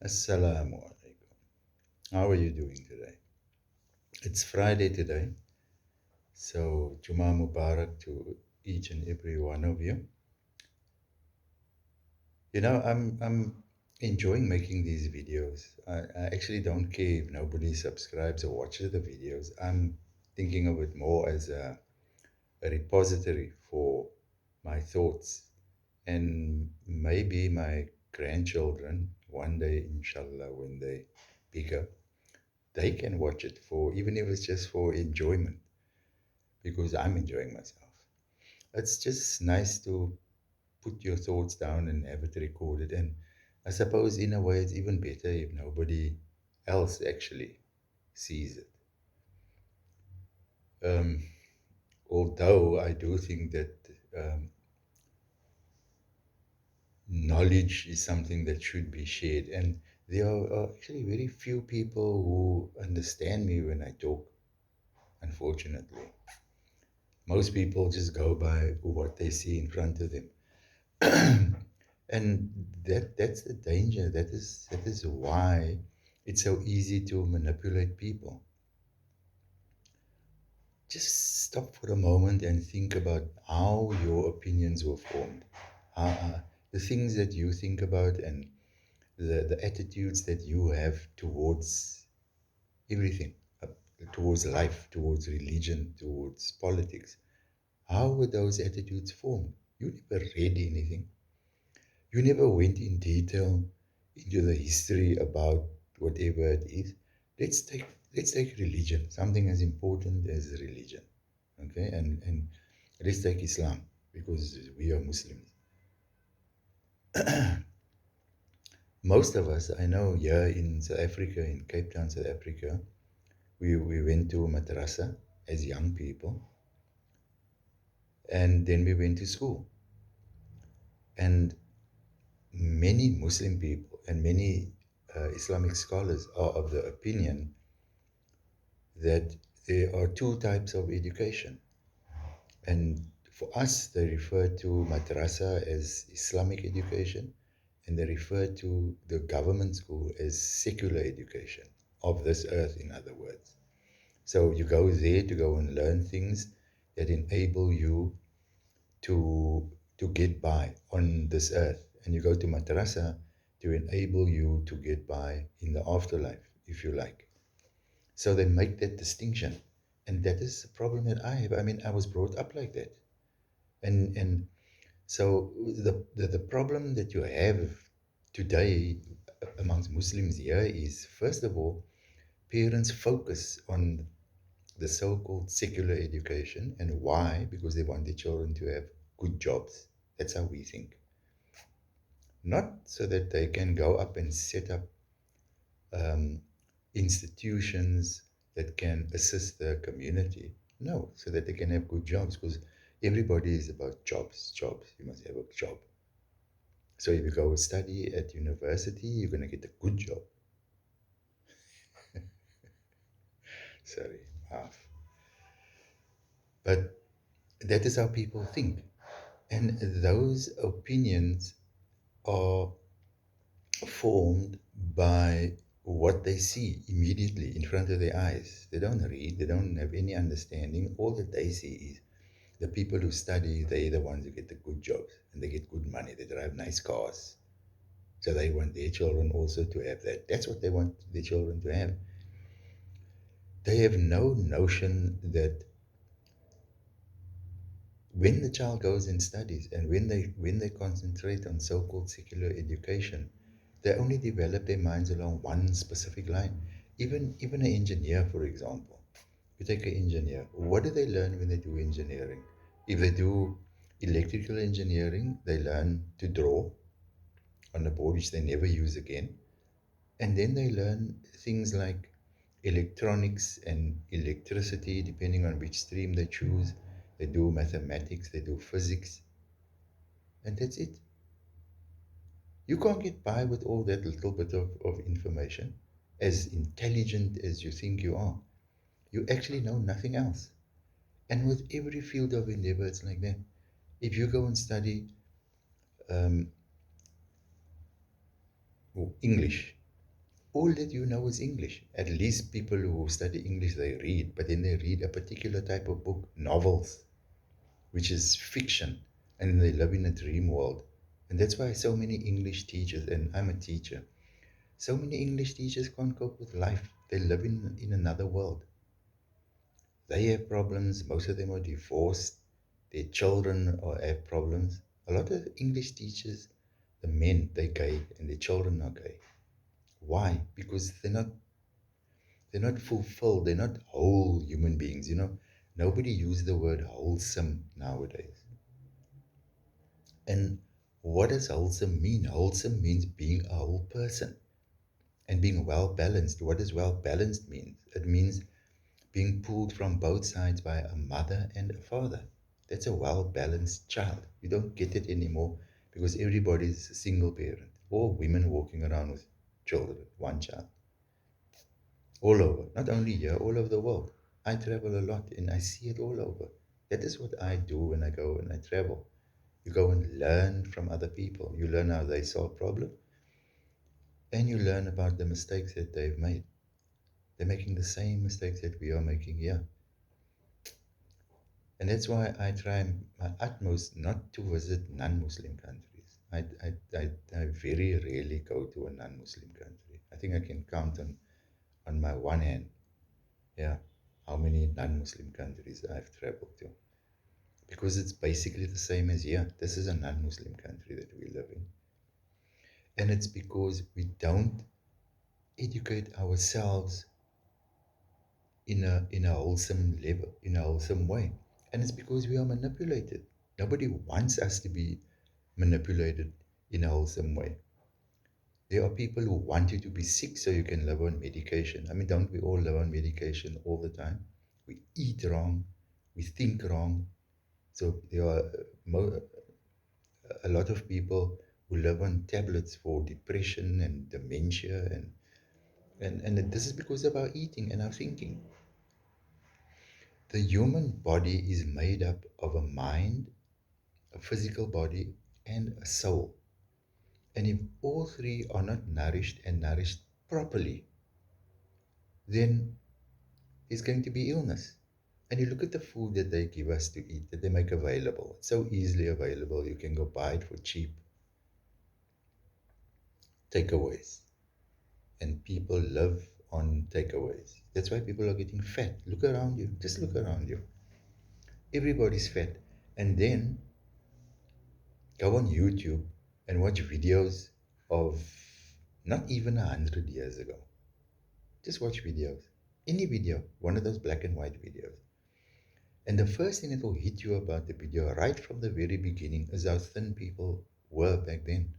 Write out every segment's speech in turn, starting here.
Assalamu alaikum. How are you doing today? It's Friday today, so Jumua Mubarak to each and every one of you. I'm enjoying making these videos. I actually don't care if nobody subscribes or watches the videos. I'm thinking of it more as a repository for my thoughts, and maybe my grandchildren one day, inshallah, when they bigger, they can watch it for, even if it's just for enjoyment, because I'm enjoying myself. It's just nice to put your thoughts down and have it recorded. And I suppose in a way it's even better if nobody else actually sees it. Um, Although I do think that um, knowledge is something that should be shared. And there are actually very few people who understand me when I talk, unfortunately. Most people just go by what they see in front of them. And that's the danger. That is why it's so easy to manipulate people. Just stop for a moment and think about how your opinions were formed, the things that you think about, and the attitudes that you have towards everything, towards life, towards religion, towards politics. How were those attitudes formed? You never read anything. You never went in detail into the history about whatever it is. Let's take let's take religion, something as important as religion. Okay, and let's take Islam because we are Muslims. Most of us, I know, here in South Africa, in Cape Town, South Africa, we went to madrasa as young people, and then we went to school. And many Muslim people and many Islamic scholars are of the opinion that there are two types of education. And for us, they refer to madrasa as Islamic education, and they refer to the government school as secular education of this earth, in other words. So you go there to go and learn things that enable you to get by on this earth, and you go to madrasa to enable you to get by in the afterlife, if you like. So they make that distinction. And that is the problem that I have. I mean, I was brought up like that. And so the problem that you have today amongst Muslims here is, first of all, parents focus on the so-called secular education. And why? Because they want their children to have good jobs. That's how we think. Not so that they can go up and set up um, institutions that can assist the community. No, so that they can have good jobs, because everybody is about jobs. Jobs. You must have a job. So if you go study at university, you're going to get a good job. Sorry, half. But that is how people think. And those opinions are formed by what they see immediately in front of their eyes. They don't read, they don't have any understanding. All that they see is the people who study, they're the ones who get the good jobs and they get good money, they drive nice cars. So they want their children also to have that. That's what they want their children to have. They have no notion that when the child goes and studies and when they concentrate on so-called secular education, they only develop their minds along one specific line. Even an engineer, for example, you take an engineer, what do they learn when they do engineering? If they do electrical engineering, they learn to draw on a board which they never use again. And then they learn things like electronics and electricity, depending on which stream they choose. They do mathematics, they do physics, and that's it. You can't get by with all that little bit of information, as intelligent as you think you are. You actually know nothing else. And with every field of endeavor, it's like that. If you go and study um, English, all that you know is English. At least people who study English, they read, but then they read a particular type of book, novels, which is fiction, and they live in a dream world. And that's why so many English teachers, and I'm a teacher, so many English teachers can't cope with life. They live in another world. They have problems. Most of them are divorced. Their children have problems. A lot of English teachers, the men, they're gay, and their children are gay. Why? Because they're not fulfilled. They're not whole human beings. Nobody uses the word wholesome nowadays. And what does wholesome mean? Wholesome means being a whole person and being well balanced. What does well balanced mean? It means being pulled from both sides by a mother and a father. That's a well balanced child. You don't get it anymore because everybody's a single parent or women walking around with children, one child, all over, not only here, all over the world. I travel a lot and I see it all over. That is what I do when I go and I travel. You go and learn from other people. You learn how they solve problems and you learn about the mistakes that they've made. They're making the same mistakes that we are making here. And that's why I try my utmost not to visit non Muslim countries. I very rarely go to a non Muslim country. I think I can count on my one hand, yeah, how many non Muslim countries I've traveled to. Because it's basically the same as here. This is a non Muslim country that we live in. And it's because we don't educate ourselves in a wholesome level, in a wholesome way. And it's because we are manipulated. Nobody wants us to be manipulated in a wholesome way. There are people who want you to be sick so you can live on medication. I mean, don't we all live on medication all the time? We eat wrong, we think wrong. So there are a lot of people who live on tablets for depression and dementia, and this is because of our eating and our thinking. The human body is made up of a mind, a physical body, and a soul. And if all three are not nourished and nourished properly, then there's going to be illness. And you look at the food that they give us to eat, that they make available. It's so easily available. You can go buy it for cheap takeaways. And people live on takeaways. That's why people are getting fat. Look around you. Just look around you. Everybody's fat. And then go on YouTube and watch videos of not even 100 years ago. Just watch videos. Any video, one of those black and white videos. And the first thing that will hit you about the video right from the very beginning is how thin people were back then.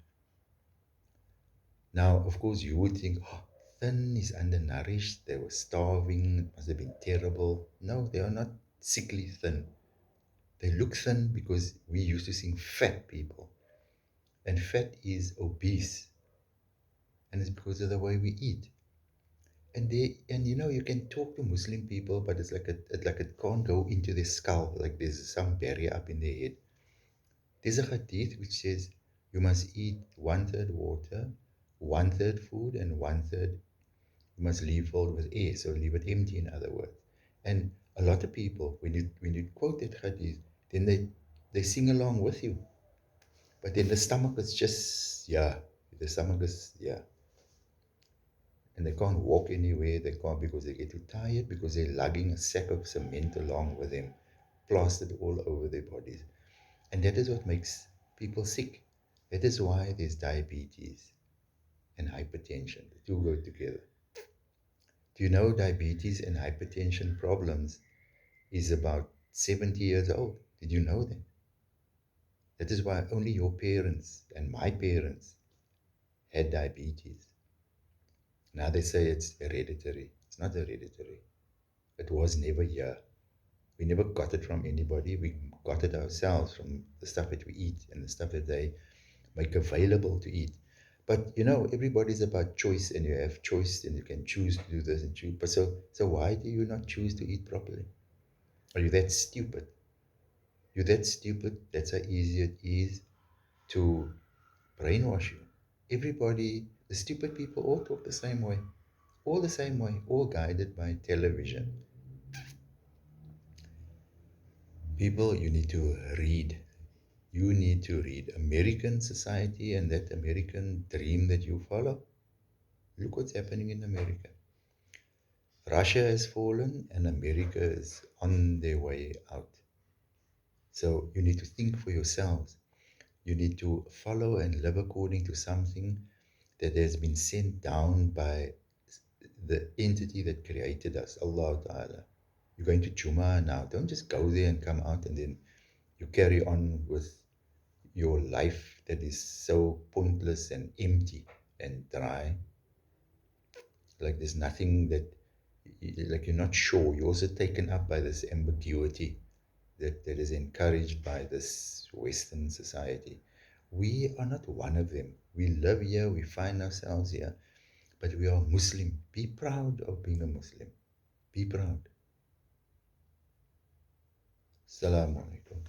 Now, of course, you would think, oh, thin is undernourished, they were starving, it must have been terrible. No, they are not sickly thin. They look thin because we used to see fat people. And fat is obese. And it's because of the way we eat. And you can talk to Muslim people, but it's like it can't go into their skull, like there's some barrier up in their head. There's a hadith which says you must eat one third water, one third food, and one third you must leave filled with air, so leave it empty in other words. And a lot of people, when you quote that hadith, then they sing along with you. But then the stomach is just yeah, the stomach is yeah. And they can't walk anywhere, they can't because they get too tired because they're lugging a sack of cement along with them, plastered all over their bodies. And that is what makes people sick. That is why there's diabetes and hypertension. The two go together. Do you know diabetes and hypertension problems is about 70 years old? Did you know that? That is why only your parents and my parents had diabetes. Now they say it's hereditary. It's not hereditary. It was never here. We never got it from anybody. We got it ourselves from the stuff that we eat and the stuff that they make available to eat. But everybody's about choice, and you have choice, and you can choose to do this and choose. But so why do you not choose to eat properly? Are you that stupid? You're that stupid. That's how easy it is to brainwash you. Everybody, the stupid people, all talk the same way. All the same way, all guided by television. People, you need to read. You need to read American society and that American dream that you follow. Look what's happening in America. Russia has fallen and America is on their way out. So you need to think for yourselves. You need to follow and live according to something that has been sent down by the entity that created us, Allah Ta'ala. You're going to Jum'a now. Don't just go there and come out and then you carry on with your life that is so pointless and empty and dry. Like there's nothing that, like you're not sure. You're also taken up by this ambiguity that is encouraged by this Western society. We are not one of them. We live here, we find ourselves here, but we are Muslim. Be proud of being a Muslim. Be proud. Assalamu alaikum.